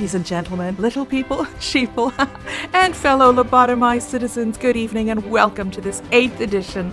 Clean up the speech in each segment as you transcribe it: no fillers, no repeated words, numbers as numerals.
Ladies and gentlemen, little people, sheeple, and fellow lobotomized citizens, good evening and welcome to this 8th edition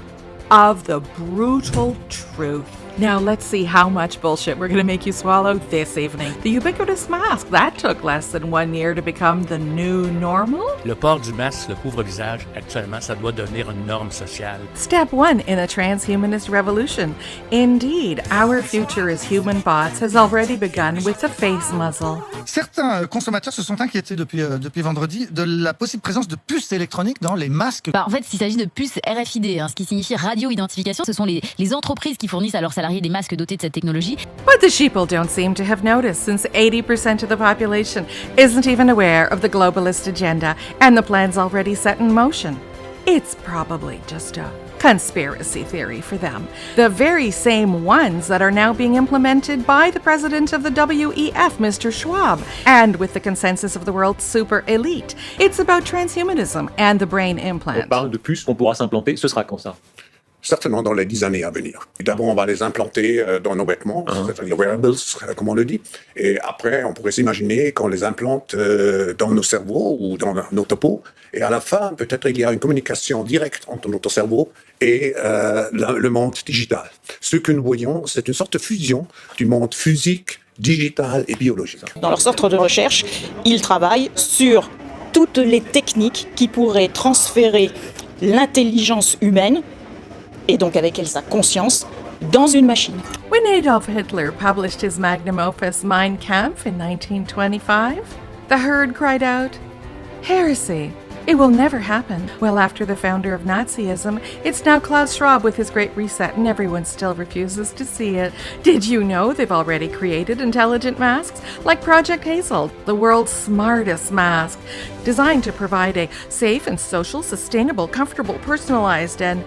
of The Brutal Truth. Now let's see how much bullshit we're going to make you swallow this evening. The ubiquitous mask, that took less than 1 year to become the new normal? Le port du masque, le couvre-visage, actuellement, ça doit devenir une norme sociale. Step 1 in a transhumanist revolution. Indeed, our future as human bots has already begun with the face muzzle. Certains consommateurs se sont inquiétés depuis vendredi de la possible présence de puces électroniques dans les masques. En fait, il s'agit de puces RFID, ce qui signifie radio-identification. Ce sont les entreprises qui fournissent à leurs salariés des masques dotés de cette technologie. But the sheeple don't seem to have noticed, since 80% of the population isn't even aware of the globalist agenda and the plans already set in motion. It's probably just a conspiracy theory for them. The very same ones that are now being implemented by the president of the WEF, Mr. Schwab, and with the consensus of the world's super elite. It's about transhumanism and the brain implant. On parle de puces qu'on pourra s'implanter, ce sera quand ça? Certainement dans les 10 années à venir. D'abord, on va les implanter dans nos vêtements, c'est-à-dire wearables, comme on le dit. Et après, on pourrait s'imaginer qu'on les implante dans nos cerveaux ou dans notre peau. Et à la fin, peut-être il y a une communication directe entre notre cerveau et le monde digital. Ce que nous voyons, c'est une sorte de fusion du monde physique, digital et biologique. Dans leur centre de recherche, ils travaillent sur toutes les techniques qui pourraient transférer l'intelligence humaine, et donc avec elle sa conscience, dans une machine. When Adolf Hitler published his magnum opus Mein Kampf in 1925, the herd cried out, "Heresy! It will never happen." Well, after the founder of Nazism, it's now Klaus Schwab with his Great Reset, and everyone still refuses to see it. Did you know they've already created intelligent masks? Like Project Hazel, the world's smartest mask, designed to provide a safe and social, sustainable, comfortable, personalized, and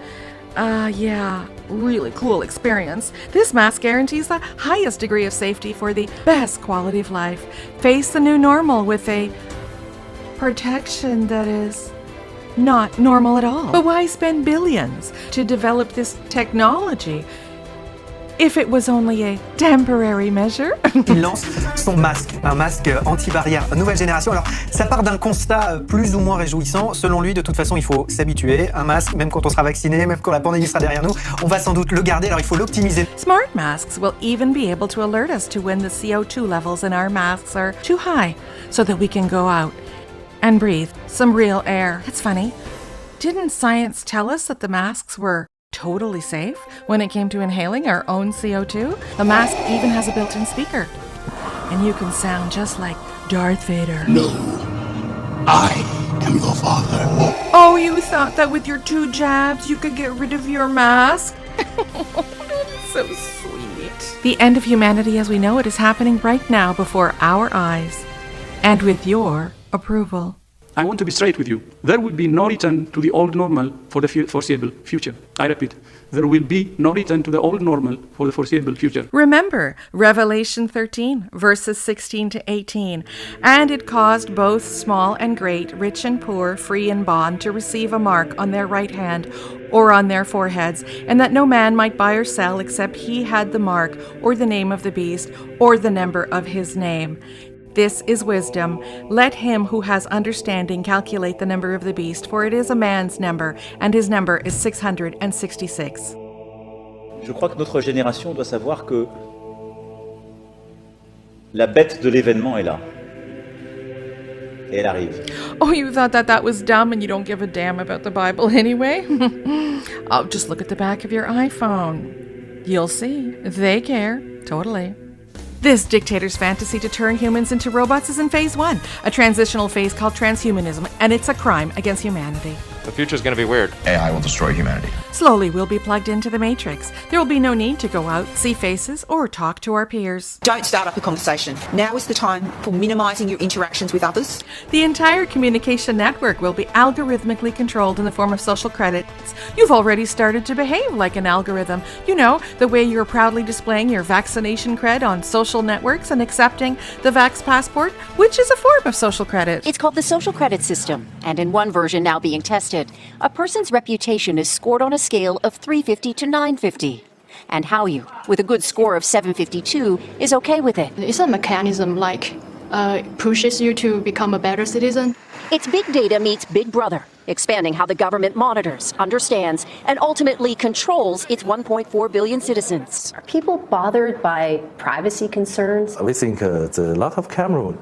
really cool experience. This mask guarantees the highest degree of safety for the best quality of life. Face the new normal with a protection that is not normal at all. But why spend billions to develop this technology if it was only a temporary measure? Il lance son masque, un masque anti-barrière nouvelle génération. Alors, ça part d'un constat plus ou moins réjouissant. Selon lui, de toute façon, il faut s'habituer. Un masque, même quand on sera vacciné, même quand la pandémie sera derrière nous, on va sans doute le garder, alors il faut l'optimiser. Smart masks will even be able to alert us to when the CO2 levels in our masks are too high, so that we can go out and breathe some real air. It's funny. Didn't science tell us that the masks were totally safe when it came to inhaling our own CO2? The mask even has a built-in speaker, and you can sound just like Darth Vader. No, I am your father. Oh, you thought that with your 2 jabs you could get rid of your mask? So sweet. The end of humanity as we know it is happening right now before our eyes, and with your approval. I want to be straight with you. There will be no return to the old normal for the foreseeable future. I repeat, there will be no return to the old normal for the foreseeable future. Remember Revelation 13, verses 16 to 18. And it caused both small and great, rich and poor, free and bond, to receive a mark on their right hand or on their foreheads, and that no man might buy or sell except he had the mark or the name of the beast or the number of his name. This is wisdom. Let him who has understanding calculate the number of the beast, for it is a man's number, and his number is 666. Je crois que notre génération doit savoir que la bête de l'événement est là. Et elle arrive. Oh, you thought that was dumb and you don't give a damn about the Bible anyway? Oh, just look at the back of your iPhone. You'll see. They care. Totally. This dictator's fantasy to turn humans into robots is in phase 1, a transitional phase called transhumanism, and it's a crime against humanity. The future's gonna be weird. AI will destroy humanity. Slowly, we'll be plugged into the Matrix. There will be no need to go out, see faces, or talk to our peers. Don't start up a conversation. Now is the time for minimising your interactions with others. The entire communication network will be algorithmically controlled in the form of social credits. You've already started to behave like an algorithm. You know, the way you're proudly displaying your vaccination cred on social networks and accepting the Vax Passport, which is a form of social credit. It's called the social credit system, and in one version now being tested, a person's reputation is scored on a scale of 350 to 950. And how you, with a good score of 752, is okay with it. It's a mechanism like pushes you to become a better citizen. It's big data meets Big Brother, expanding how the government monitors, understands, and ultimately controls its 1.4 billion citizens. Are people bothered by privacy concerns? We think the lot of camera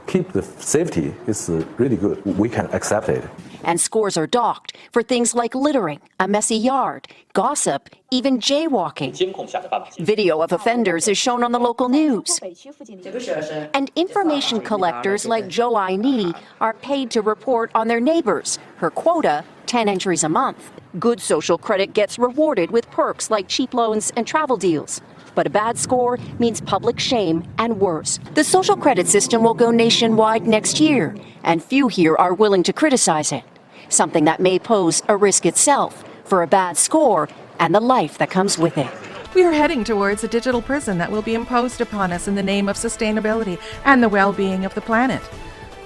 keep the safety is really good. We can accept it. And scores are docked for things like littering, a messy yard, gossip, even jaywalking. Video of offenders is shown on the local news. And information collectors like Jo Ai-Ni are paid to report on their neighbors. Her quota, 10 entries a month. Good social credit gets rewarded with perks like cheap loans and travel deals. But a bad score means public shame and worse. The social credit system will go nationwide next year, and few here are willing to criticize it. Something that may pose a risk itself for a bad score and the life that comes with it. We are heading towards a digital prison that will be imposed upon us in the name of sustainability and the well-being of the planet.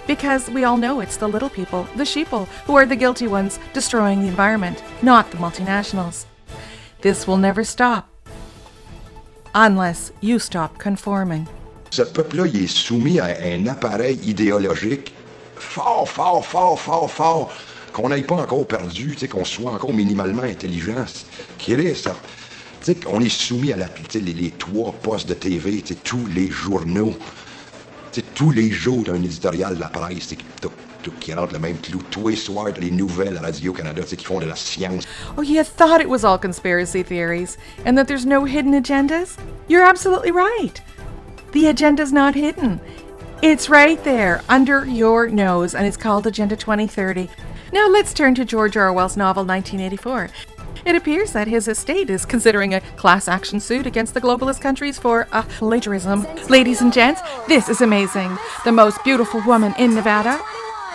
Because we all know it's the little people, the sheeple, who are the guilty ones destroying the environment, not the multinationals. This will never stop. Unless you stop conforming. Ce peuple-là, il est soumis à un appareil idéologique fort, qu'on n'aille pas encore perdu, qu'on soit encore minimalement intelligent. On est soumis à les 3 postes de TV, tous les journaux. Tous les jours d'un éditorial de la presse qui rentre le même clou. Tous les soirs, les nouvelles à Radio-Canada qui font de la science. Oh, you thought it was all conspiracy theories and that there's no hidden agendas? You're absolutely right. The agenda's not hidden. It's right there under your nose, and it's called Agenda 2030. Now let's turn to George Orwell's novel 1984. It appears that his estate is considering a class action suit against the globalist countries for plagiarism. Ladies and gents, this is amazing. The most beautiful woman in Nevada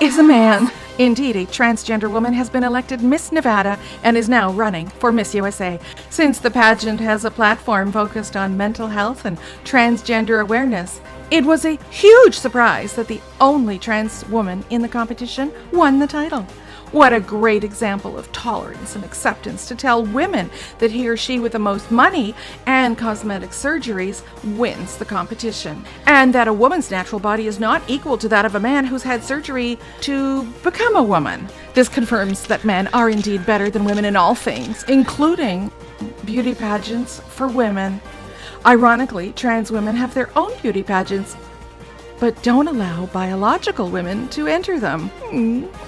is a man. Indeed, a transgender woman has been elected Miss Nevada and is now running for Miss USA. Since the pageant has a platform focused on mental health and transgender awareness, it was a huge surprise that the only trans woman in the competition won the title. What a great example of tolerance and acceptance to tell women that he or she with the most money and cosmetic surgeries wins the competition. And that a woman's natural body is not equal to that of a man who's had surgery to become a woman. This confirms that men are indeed better than women in all things, including beauty pageants for women. Ironically, trans women have their own beauty pageants, but don't allow biological women to enter them.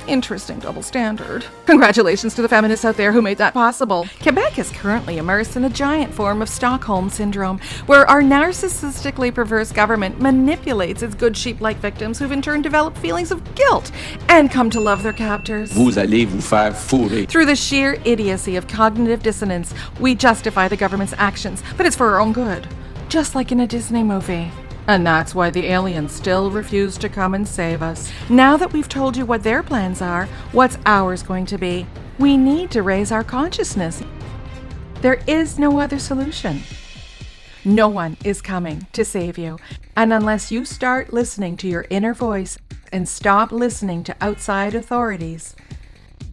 Interesting double standard. Congratulations to the feminists out there who made that possible. Quebec is currently immersed in a giant form of Stockholm Syndrome, where our narcissistically perverse government manipulates its good sheep-like victims who've in turn developed feelings of guilt and come to love their captors. Vous allez vous faire fourrer. Through the sheer idiocy of cognitive dissonance, we justify the government's actions, but it's for our own good, just like in a Disney movie. And that's why the aliens still refuse to come and save us. Now that we've told you what their plans are, what's ours going to be? We need to raise our consciousness. There is no other solution. No one is coming to save you. And unless you start listening to your inner voice and stop listening to outside authorities,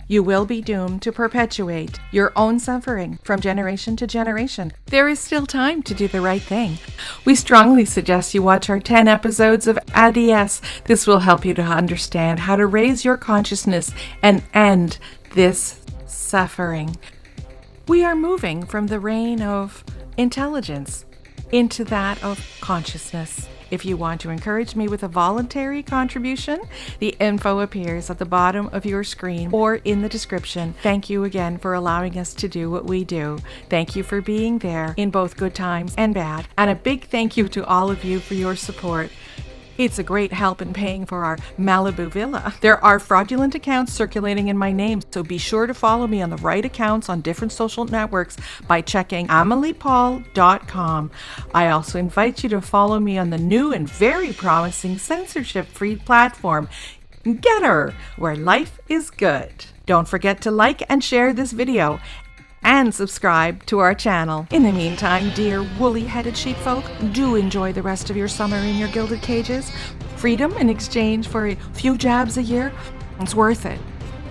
you will be doomed to perpetuate your own suffering from generation to generation. There is still time to do the right thing. We strongly suggest you watch our 10 episodes of Diesse. This will help you to understand how to raise your consciousness and end this suffering. We are moving from the reign of intelligence into that of consciousness. If you want to encourage me with a voluntary contribution, the info appears at the bottom of your screen or in the description. Thank you again for allowing us to do what we do. Thank you for being there in both good times and bad. And a big thank you to all of you for your support. It's a great help in paying for our Malibu villa. There are fraudulent accounts circulating in my name, so be sure to follow me on the right accounts on different social networks by checking ameliepaul.com. I also invite you to follow me on the new and very promising censorship-free platform, Getter, where life is good. Don't forget to like and share this video and subscribe to our channel. In the meantime, dear woolly-headed sheepfolk, do enjoy the rest of your summer in your gilded cages. Freedom in exchange for a few jabs a year, it's worth it.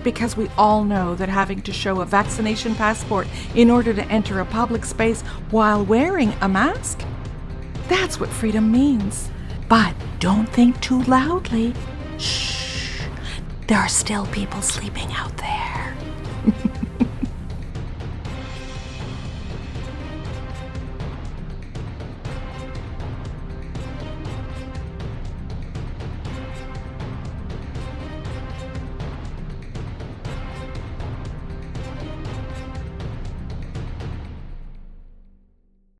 Because we all know that having to show a vaccination passport in order to enter a public space while wearing a mask, that's what freedom means. But don't think too loudly. Shh. There are still people sleeping out there.